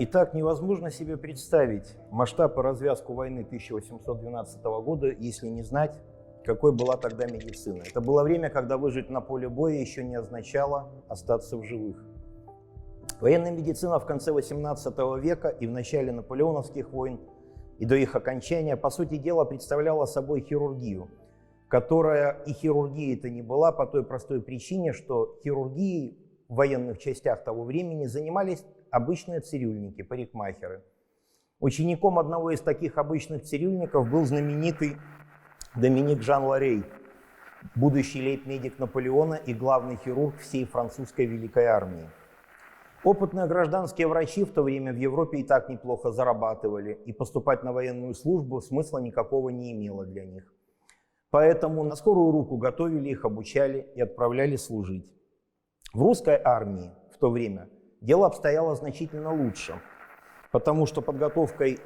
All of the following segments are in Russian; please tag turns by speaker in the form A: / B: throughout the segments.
A: Итак, невозможно себе представить масштаб и развязку войны 1812 года, если не знать, какой была тогда медицина. Это было время, когда выжить на поле боя еще не означало остаться в живых. Военная медицина в конце XVIII века и в начале наполеоновских войн и до их окончания, по сути дела, представляла собой хирургию, которая и хирургией-то не была по той простой причине, что хирургией в военных частях того времени занимались обычные цирюльники, парикмахеры. Учеником одного из таких обычных цирюльников был знаменитый Доминик Жан Ларей, будущий лейб-медик Наполеона и главный хирург всей французской Великой армии. Опытные гражданские врачи в то время в Европе и так неплохо зарабатывали, и поступать на военную службу смысла никакого не имело для них. Поэтому на скорую руку готовили их, обучали и отправляли служить. В русской армии в то время дело обстояло значительно лучше, потому что подготовкой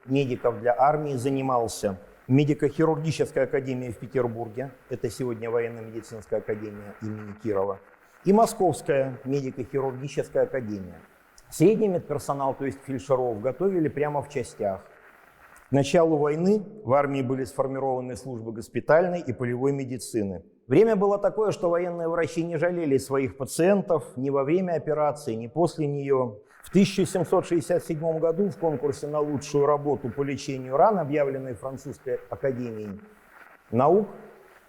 A: медиков для армии занимался медико-хирургическая академия в Петербурге, это сегодня военно-медицинская академия имени Кирова, и Московская медико-хирургическая академия. Средний медперсонал, то есть фельдшеров, готовили прямо в частях. К началу войны в армии были сформированы службы госпитальной и полевой медицины. Время было такое, что военные врачи не жалели своих пациентов ни во время операции, ни после нее. В 1767 году в конкурсе на лучшую работу по лечению ран, объявленной Французской академией наук,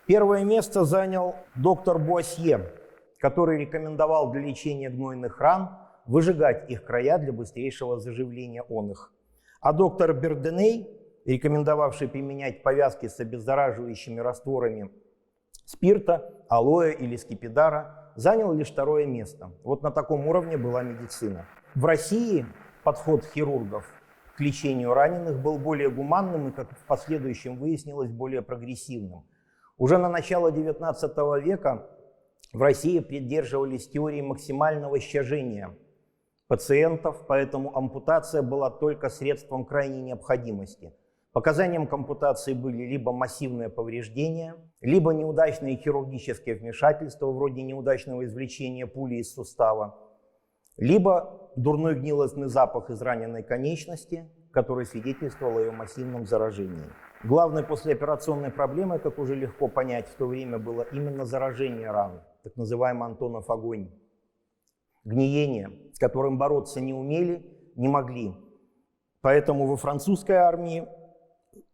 A: первое место занял доктор Буассье, который рекомендовал для лечения гнойных ран выжигать их края для быстрейшего заживления их. А доктор Берденей, рекомендовавший применять повязки с обеззараживающими растворами спирта, алоэ или скипидара, занял лишь второе место. Вот на таком уровне была медицина. В России подход хирургов к лечению раненых был более гуманным и, как в последующем выяснилось, более прогрессивным. Уже на начало XIX века в России придерживались теории максимального щажения пациентов, поэтому ампутация была только средством крайней необходимости. Показанием к ампутации были либо массивные повреждения, либо неудачные хирургические вмешательства, вроде неудачного извлечения пули из сустава, либо дурной гнилостный запах из раненой конечности, который свидетельствовал о ее массивном заражении. Главной послеоперационной проблемой, как уже легко понять, в то время было именно заражение ран, так называемый Антонов огонь. Гниение, с которым бороться не умели, не могли. Поэтому во французской армии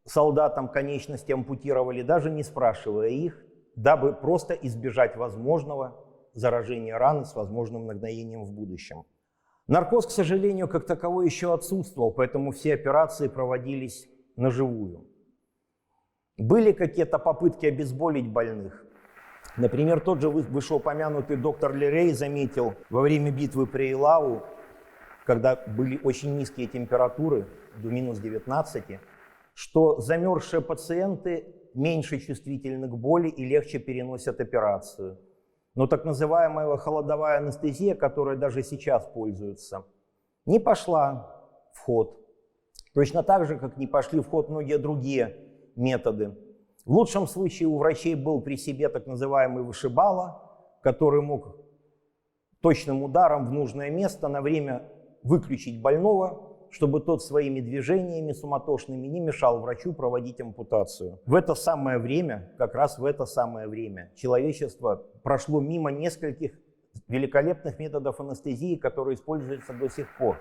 A: солдатам конечности ампутировали, даже не спрашивая их, дабы просто избежать возможного заражения раны с возможным нагноением в будущем. Наркоз, к сожалению, как таковой еще отсутствовал, поэтому все операции проводились наживую. Были какие-то попытки обезболить больных. Например, тот же вышеупомянутый доктор Лерей заметил во время битвы при Эйлау, когда были очень низкие температуры, до минус 19, что замерзшие пациенты меньше чувствительны к боли и легче переносят операцию. Но так называемая холодовая анестезия, которой даже сейчас пользуются, не пошла в ход. Точно так же, как не пошли в ход многие другие методы. В лучшем случае у врачей был при себе так называемый вышибала, который мог точным ударом в нужное место на время выключить больного, чтобы тот своими движениями суматошными не мешал врачу проводить ампутацию. В это самое время, как раз в это самое время, человечество прошло мимо нескольких великолепных методов анестезии, которые используются до сих пор.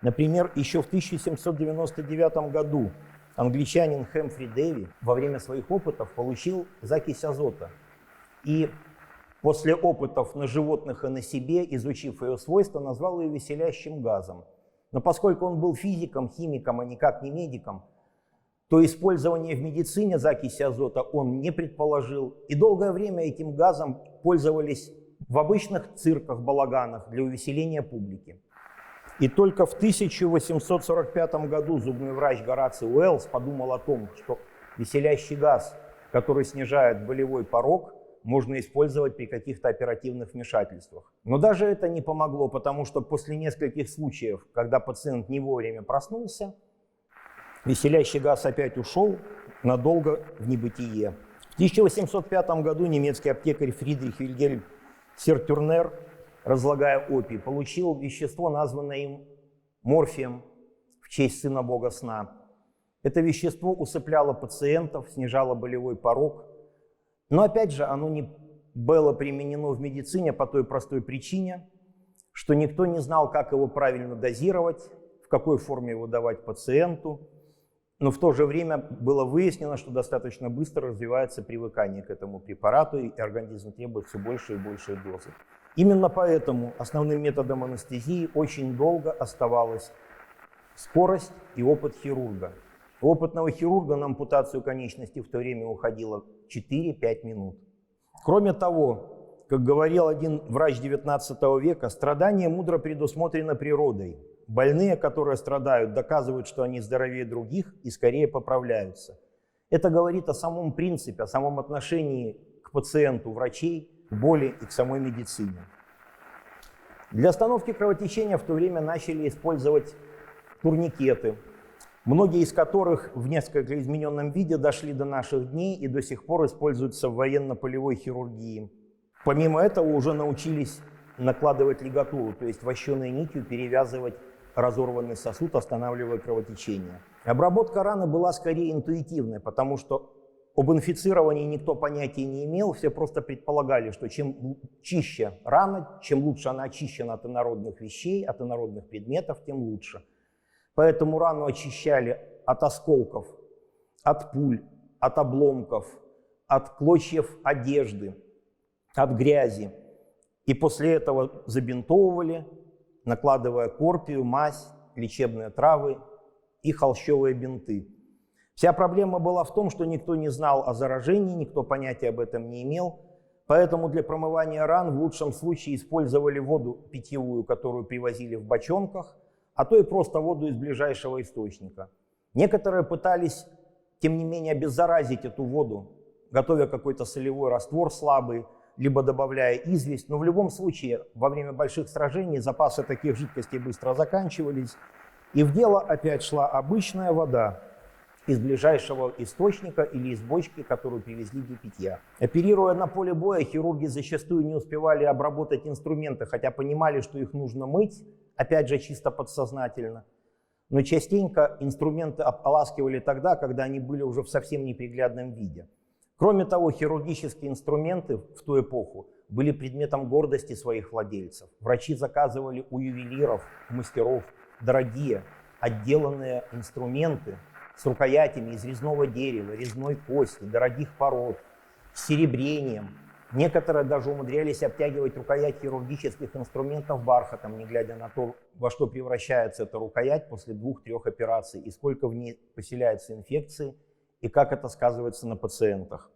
A: Например, еще в 1799 году англичанин Хэмфри Дэви во время своих опытов получил закись азота. И после опытов на животных и на себе, изучив ее свойства, назвал ее веселящим газом. Но поскольку он был физиком, химиком, а никак не медиком, то использование в медицине закиси азота он не предположил. И долгое время этим газом пользовались в обычных цирках, балаганах для увеселения публики. И только в 1845 году зубной врач Гораций Уэллс подумал о том, что веселящий газ, который снижает болевой порог, можно использовать при каких-то оперативных вмешательствах. Но даже это не помогло, потому что после нескольких случаев, когда пациент не вовремя проснулся, веселящий газ опять ушел надолго в небытие. В 1805 году немецкий аптекарь Фридрих Вильгельм Сертюрнер, разлагая опий, получил вещество, названное им морфием в честь сына бога сна. Это вещество усыпляло пациентов, снижало болевой порог. Но опять же, оно не было применено в медицине по той простой причине, что никто не знал, как его правильно дозировать, в какой форме его давать пациенту. Но в то же время было выяснено, что достаточно быстро развивается привыкание к этому препарату, и организм требует все больше и больше дозы. Именно поэтому основным методом анестезии очень долго оставалась скорость и опыт хирурга. У опытного хирурга на ампутацию конечности в то время уходило 4-5 минут. Кроме того, как говорил один врач XIX века, страдание мудро предусмотрено природой. Больные, которые страдают, доказывают, что они здоровее других и скорее поправляются. Это говорит о самом принципе, о самом отношении к пациенту врачей, к боли и к самой медицине. Для остановки кровотечения в то время начали использовать турникеты, многие из которых в несколько измененном виде дошли до наших дней и до сих пор используются в военно-полевой хирургии. Помимо этого уже научились накладывать лигатуру, то есть вощеной нитью перевязывать разорванный сосуд, останавливая кровотечение. Обработка раны была скорее интуитивной, потому что об инфицировании никто понятия не имел, все просто предполагали, что чем чище рана, чем лучше она очищена от инородных вещей, от инородных предметов, тем лучше. Поэтому рану очищали от осколков, от пуль, от обломков, от клочьев одежды, от грязи. И после этого забинтовывали, накладывая корпию, мазь, лечебные травы и холщовые бинты. Вся проблема была в том, что никто не знал о заражении, никто понятия об этом не имел. Поэтому для промывания ран в лучшем случае использовали воду питьевую, которую привозили в бочонках, а то и просто воду из ближайшего источника. Некоторые пытались, тем не менее, обеззаразить эту воду, готовя какой-то солевой раствор слабый, либо добавляя известь. Но в любом случае, во время больших сражений запасы таких жидкостей быстро заканчивались, и в дело опять шла обычная вода из ближайшего источника или из бочки, которую привезли для питья. Оперируя на поле боя, хирурги зачастую не успевали обработать инструменты, хотя понимали, что их нужно мыть, опять же чисто подсознательно. Но частенько инструменты ополаскивали тогда, когда они были уже в совсем неприглядном виде. Кроме того, хирургические инструменты в ту эпоху были предметом гордости своих владельцев. Врачи заказывали у ювелиров, у мастеров дорогие, отделанные инструменты с рукоятями из резного дерева, резной кости, дорогих пород, с серебрением. Некоторые даже умудрялись обтягивать рукоять хирургических инструментов бархатом, не глядя на то, во что превращается эта рукоять после 2-3 операций, и сколько в ней поселяется инфекции, и как это сказывается на пациентах.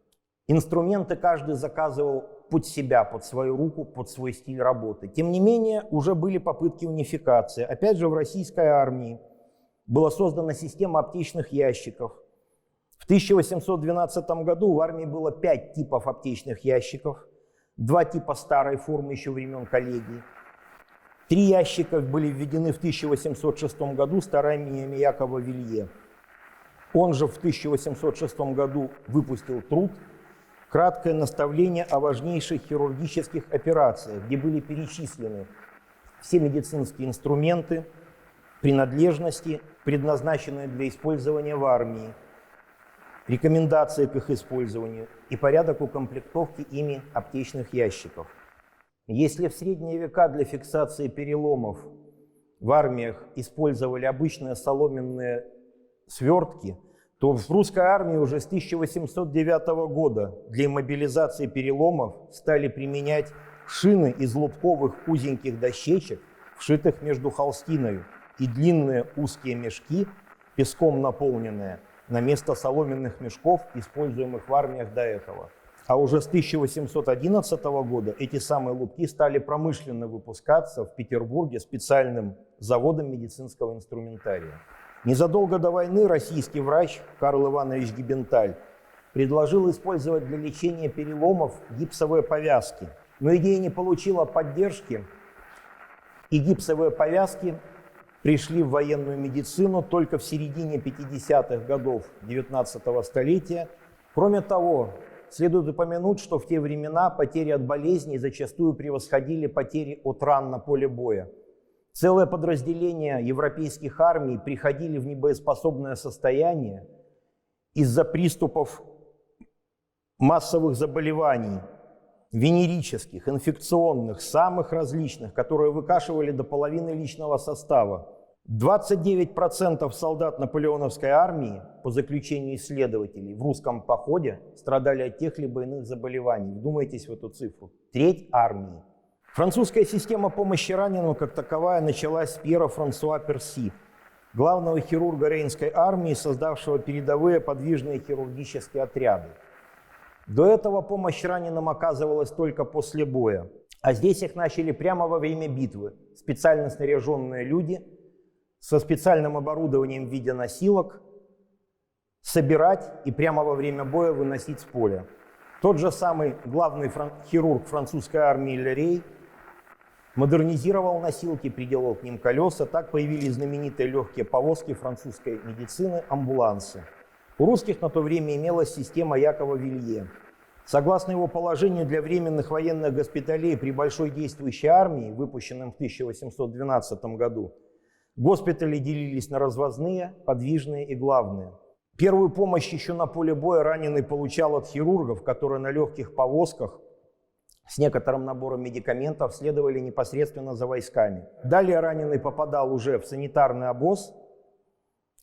A: Инструменты каждый заказывал под себя, под свою руку, под свой стиль работы. Тем не менее, уже были попытки унификации. Опять же, в российской армии была создана система аптечных ящиков. В 1812 году в армии было 5 типов аптечных ящиков, 2 типа старой формы еще времен коллегии. 3 ящика были введены в 1806 году стараниями Якова Вилье. Он же в 1806 году выпустил труд «Краткое наставление о важнейших хирургических операциях», где были перечислены все медицинские инструменты, принадлежности, предназначенные для использования в армии, рекомендации к их использованию и порядок укомплектовки ими аптечных ящиков. Если в средние века для фиксации переломов в армиях использовали обычные соломенные свертки, то в русской армии уже с 1809 года для иммобилизации переломов стали применять шины из лубковых узеньких дощечек, вшитых между холстиною, и длинные узкие мешки, песком наполненные, на место соломенных мешков, используемых в армиях до этого. А уже с 1811 года эти самые лубки стали промышленно выпускаться в Петербурге специальным заводом медицинского инструментария. Незадолго до войны российский врач Карл Иванович Гибенталь предложил использовать для лечения переломов гипсовые повязки. Но идея не получила поддержки, и гипсовые повязки пришли в военную медицину только в середине 50-х годов 19-го столетия. Кроме того, следует упомянуть, что в те времена потери от болезней зачастую превосходили потери от ран на поле боя. Целое подразделение европейских армий приходили в небоеспособное состояние из-за приступов массовых заболеваний, венерических, инфекционных, самых различных, которые выкашивали до половины личного состава. 29% солдат наполеоновской армии, по заключению исследователей, в русском походе страдали от тех либо иных заболеваний. Вдумайтесь в эту цифру. Треть армии. Французская система помощи раненым как таковая началась с Пьера Франсуа Перси, главного хирурга Рейнской армии, создавшего передовые подвижные хирургические отряды. До этого помощь раненым оказывалась только после боя, а здесь их начали прямо во время битвы. Специально снаряженные люди со специальным оборудованием в виде носилок собирать и прямо во время боя выносить с поля. Тот же самый главный хирург французской армии Лерей модернизировал носилки, приделал к ним колеса. Так появились знаменитые легкие повозки французской медицины – амбулансы. У русских на то время имелась система Якова Вилье. Согласно его положению, для временных военных госпиталей при большой действующей армии, выпущенном в 1812 году, госпитали делились на развозные, подвижные и главные. Первую помощь еще на поле боя раненый получал от хирургов, которые на легких повозках с некоторым набором медикаментов следовали непосредственно за войсками. Далее раненый попадал уже в санитарный обоз,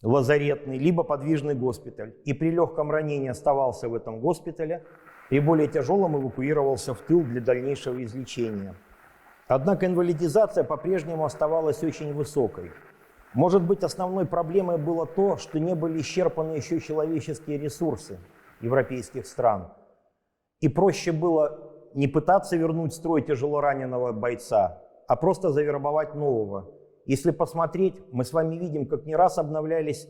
A: лазаретный, либо подвижный госпиталь. И при легком ранении оставался в этом госпитале, при более тяжелом эвакуировался в тыл для дальнейшего излечения. Однако инвалидизация по-прежнему оставалась очень высокой. Может быть, основной проблемой было то, что не были исчерпаны еще человеческие ресурсы европейских стран. И проще было не пытаться вернуть в строй тяжелораненого бойца, а просто завербовать нового. Если посмотреть, мы с вами видим, как не раз обновлялись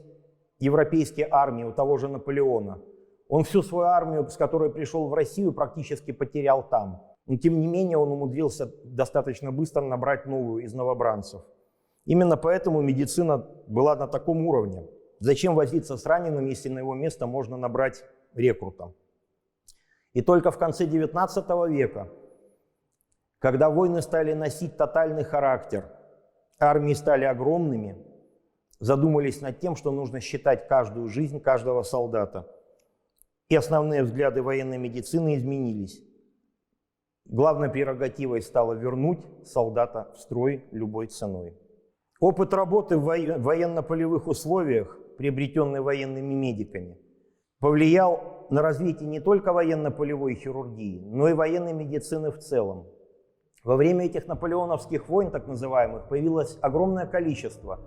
A: европейские армии у того же Наполеона. Он всю свою армию, с которой пришел в Россию, практически потерял там. Но тем не менее он умудрился достаточно быстро набрать новую из новобранцев. Именно поэтому медицина была на таком уровне. Зачем возиться с раненым, если на его место можно набрать рекрута? И только в конце XIX века, когда войны стали носить тотальный характер, армии стали огромными, задумались над тем, что нужно считать каждую жизнь каждого солдата. И основные взгляды военной медицины изменились. Главной прерогативой стало вернуть солдата в строй любой ценой. Опыт работы в военно-полевых условиях, приобретенный военными медиками, повлиял на развитие не только военно-полевой хирургии, но и военной медицины в целом. Во время этих наполеоновских войн, так называемых, появилось огромное количество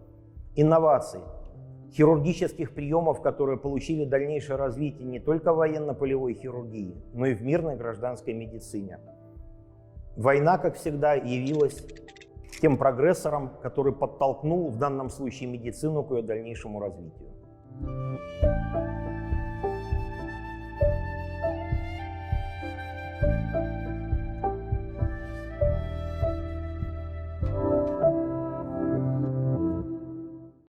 A: инноваций, хирургических приемов, которые получили дальнейшее развитие не только в военно-полевой хирургии, но и в мирной гражданской медицине. Война, как всегда, явилась тем прогрессором, который подтолкнул в данном случае медицину к ее дальнейшему развитию.